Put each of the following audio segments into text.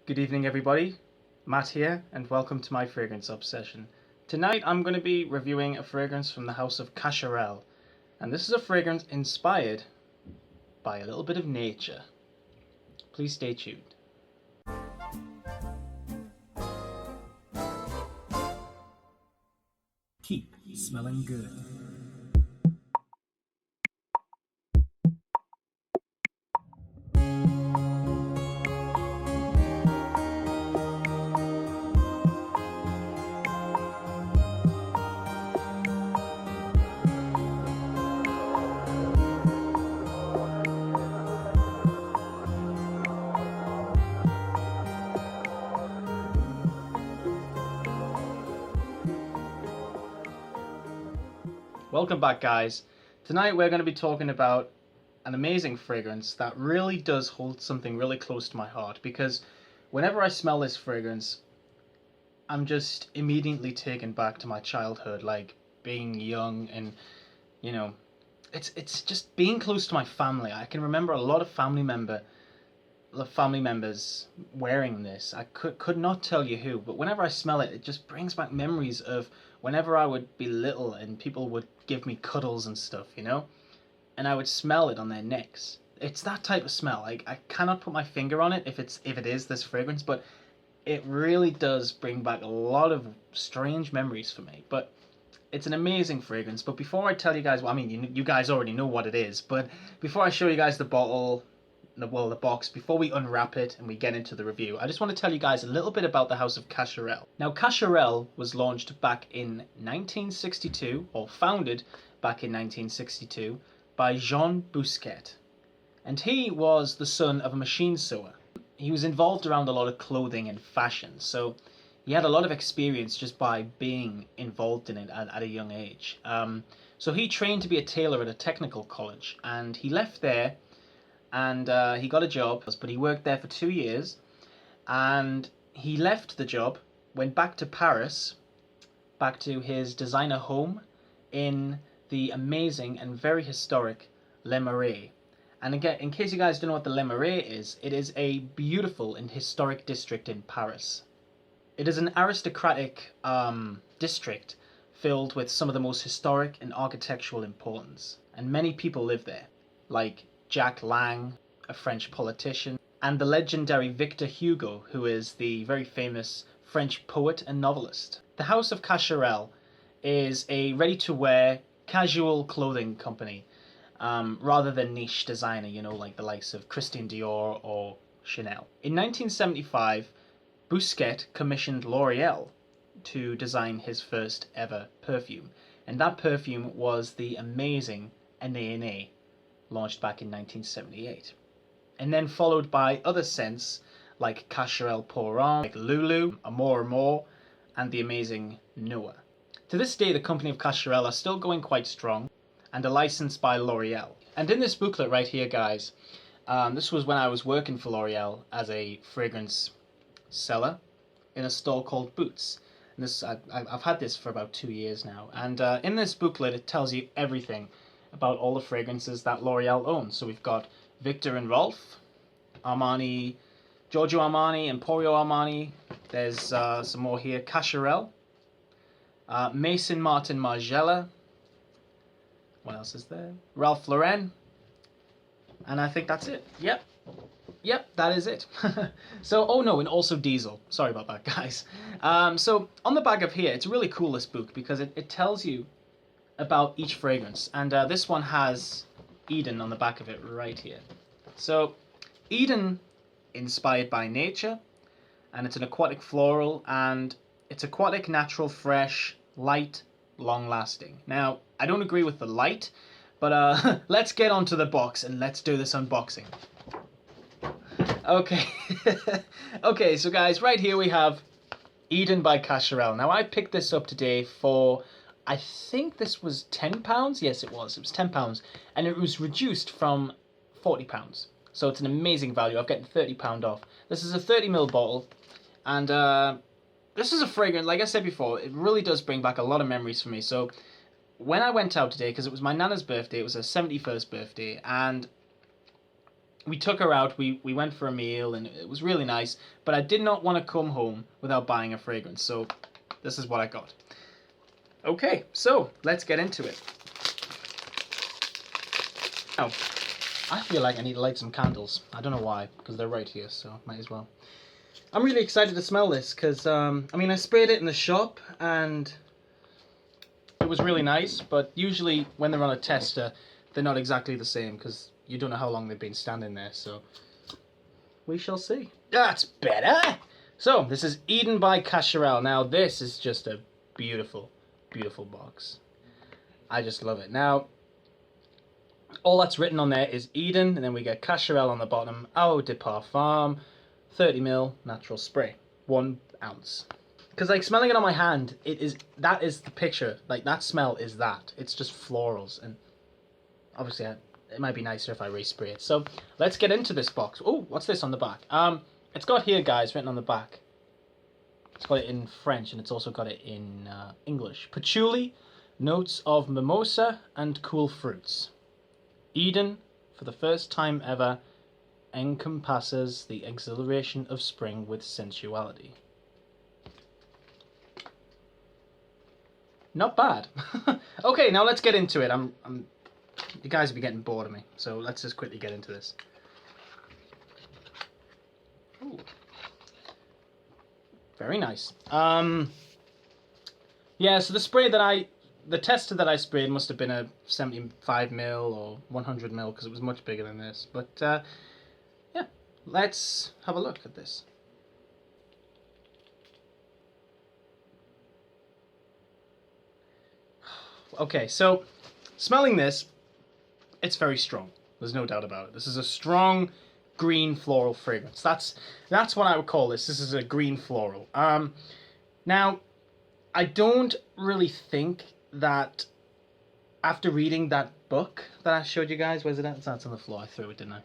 Good evening everybody, Matt here and welcome to my fragrance obsession. Tonight I'm going to be reviewing a fragrance from the house of Cacharel, and this is a fragrance inspired by a little bit of nature. Please stay tuned. Keep smelling good. Welcome back guys. Tonight we're going to be talking about an amazing fragrance that really does hold something really close to my heart, because whenever I smell this fragrance I'm just immediately taken back to my childhood, like being young, and you know, it's just being close to my family. I can remember a lot of family members wearing this. I could not tell you who, but whenever I smell it, it just brings back memories of whenever I would be little and people would give me cuddles and stuff, you know, and I would smell it on their necks. It's that type of smell. Like, I cannot put my finger on it if it is this fragrance, but it really does bring back a lot of strange memories for me. But it's an amazing fragrance. But before I tell you guys, well, I mean, you guys already know what it is, but before I show you guys the bottle, the box, before we unwrap it and we get into the review, I just want to tell you guys a little bit about the house of Cacharel. Now, Cacharel was launched back in 1962, or founded back in 1962, by Jean Bousquet. And he was the son of a machine sewer. He was involved around a lot of clothing and fashion, so he had a lot of experience just by being involved in it at a young age. So he trained to be a tailor at a technical college, and he left there and he got a job, but he worked there for 2 years, and he left the job, went back to Paris, back to his designer home in the amazing and very historic Le Marais. And again, in case you guys don't know what the Le Marais is, it is a beautiful and historic district in Paris. It is an aristocratic district filled with some of the most historic and architectural importance, and many people live there, like Jack Lang, a French politician, and the legendary Victor Hugo, who is the very famous French poet and novelist. The House of Cacharel is a ready-to-wear, casual clothing company, rather than niche designer, you know, like the likes of Christian Dior or Chanel. In 1975, Bousquet commissioned L'Oreal to design his first ever perfume, and that perfume was the amazing Année, launched back in 1978, and then followed by other scents like Cacharel Pour Homme, like Lulu, Amour, and the amazing Noah. To this day, the company of Cacharel are still going quite strong and are licensed by L'Oreal. And in this booklet right here, guys, this was when I was working for L'Oreal as a fragrance seller in a store called Boots. And this I've had this for about 2 years now, and in this booklet it tells you everything about all the fragrances that L'Oreal owns. So we've got Victor and Rolf, Armani, Giorgio Armani, Emporio Armani. There's some more here. Cacharel, Maison Martin Margiela. What else is there? Ralph Lauren. And I think that's it. Yep, that is it. So, oh no, and also Diesel. Sorry about that, guys. So on the back of here, it's really cool, this book, because it tells you about each fragrance, and this one has Eden on the back of it right here. So Eden, inspired by nature, and it's an aquatic floral, and it's aquatic, natural, fresh, light, long lasting. Now, I don't agree with the light, but let's get onto the box and let's do this unboxing. Okay. Okay, so guys, right here we have Eden by Cacharel. Now, I picked this up today for, I think this was £10. Yes, it was £10, and it was reduced from £40. So it's an amazing value. I've gotten £30 off. This is a 30ml bottle, and this is a fragrance, like I said before, it really does bring back a lot of memories for me. So when I went out today, because it was my Nana's birthday, it was her 71st birthday, and we took her out, we went for a meal, and it was really nice, but I did not want to come home without buying a fragrance, so this is what I got. Okay, so let's get into it. Now, I feel like I need to light some candles. I don't know why, because they're right here, so might as well. I'm really excited to smell this, because, I mean, I sprayed it in the shop, and it was really nice, but usually when they're on a tester, they're not exactly the same, because you don't know how long they've been standing there, so we shall see. That's better! So, this is Eden by Cacharel. Now, this is just a beautiful, beautiful box. I just love it. Now, all that's written on there is Eden, and then we get Cacharel on the bottom, Eau de Parfum, 30ml natural spray, 1 ounce. Because, like, smelling it on my hand, that is the picture. Like, that smell is that. It's just florals, and obviously it might be nicer if I respray it. So, let's get into this box. Oh, what's this on the back? It's got here, guys, written on the back. It's got it in French, and it's also got it in English. Patchouli, notes of mimosa and cool fruits. Eden, for the first time ever, encompasses the exhilaration of spring with sensuality. Not bad. Okay, now let's get into it. You guys will be getting bored of me, so let's just quickly get into this. Ooh. Very nice. Yeah, so the tester that I sprayed must have been a 75ml or 100ml, because it was much bigger than this. But yeah, let's have a look at this. Okay, so smelling this, it's very strong. There's no doubt about it. This is a strong green floral fragrance. That's what I would call this. This is a green floral. Now, I don't really think that after reading that book that I showed you guys, where's it at? That's on the floor. I threw it, didn't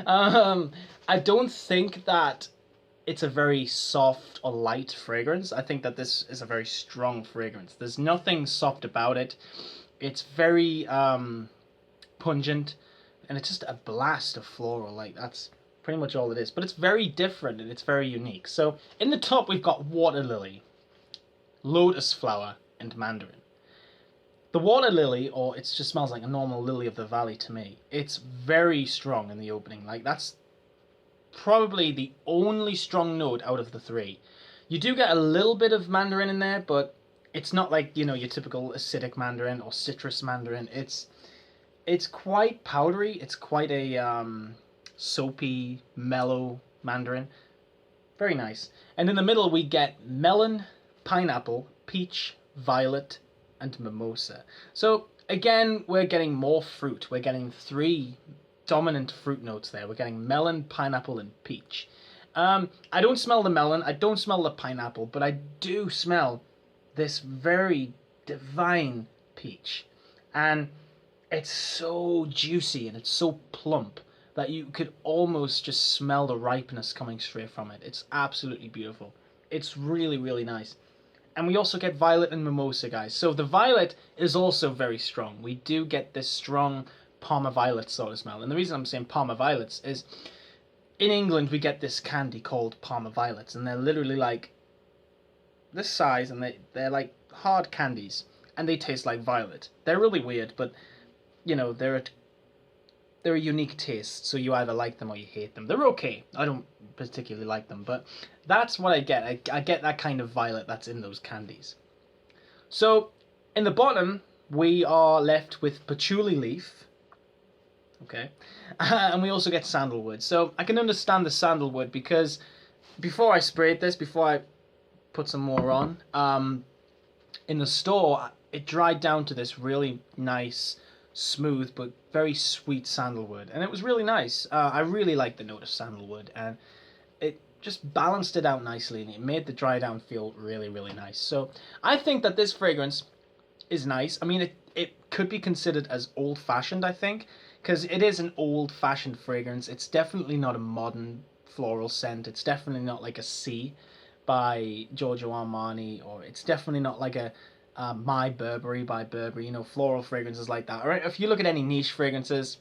I? I don't think that it's a very soft or light fragrance. I think that this is a very strong fragrance. There's nothing soft about it. It's very pungent, and it's just a blast of floral. Like, that's pretty much all it is. But it's very different, and it's very unique. So in the top, we've got water lily, lotus flower, and mandarin. The water lily, or it just smells like a normal lily of the valley to me. It's very strong in the opening. Like, that's probably the only strong note out of the three. You do get a little bit of mandarin in there, but it's not like, you know, your typical acidic mandarin or citrus mandarin. It's quite powdery. It's quite a soapy, mellow mandarin. Very nice. And in the middle we get melon, pineapple, peach, violet, and mimosa. So again, we're getting more fruit. We're getting 3 dominant fruit notes there. We're getting melon, pineapple, and peach. I don't smell the melon. I don't smell the pineapple, but I do smell this very divine peach. And it's so juicy and it's so plump that you could almost just smell the ripeness coming straight from it. It's absolutely beautiful. It's really, really nice. And we also get violet and mimosa, guys. So the violet is also very strong. We do get this strong Parma violet sort of smell. And the reason I'm saying Parma violets is in England we get this candy called Parma violets, and they're literally like this size, and they're like hard candies, and they taste like violet. They're really weird, but you know, they're a unique taste, so you either like them or you hate them. They're okay. I don't particularly like them, but that's what I get. I get that kind of violet that's in those candies. So in the bottom we are left with patchouli leaf. Okay, and we also get sandalwood. So I can understand the sandalwood, because before I sprayed this, before I put some more on, in the store, it dried down to this really nice, smooth, but very sweet sandalwood. And it was really nice. I really liked the note of sandalwood, and it just balanced it out nicely, and it made the dry down feel really, really nice. So I think that this fragrance is nice. I mean, it could be considered as old-fashioned, I think, because it is an old-fashioned fragrance. It's definitely not a modern floral scent. It's definitely not like a C by Giorgio Armani, or it's definitely not like a My Burberry by Burberry, you know, floral fragrances like that. Or if you look at any niche fragrances,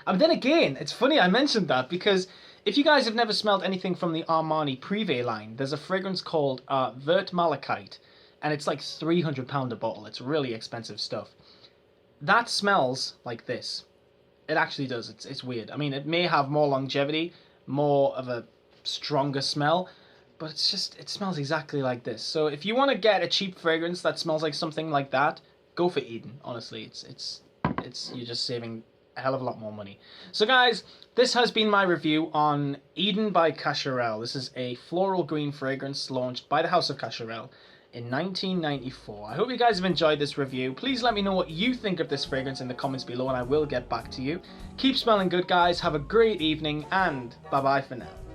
And then again, it's funny I mentioned that because if you guys have never smelled anything from the Armani Privé line, there's a fragrance called Vert Malachite, and it's like £300 a bottle. It's really expensive stuff. That smells like this. It actually does. It's weird. I mean, it may have more longevity, more of a stronger smell, but it smells exactly like this. So if you want to get a cheap fragrance that smells like something like that, go for Eden. Honestly, it's you're just saving a hell of a lot more money. So guys, this has been my review on Eden by Cacharel. This is a floral green fragrance launched by the House of Cacharel in 1994. I hope you guys have enjoyed this review. Please let me know what you think of this fragrance in the comments below and I will get back to you. Keep smelling good, guys. Have a great evening and bye bye for now.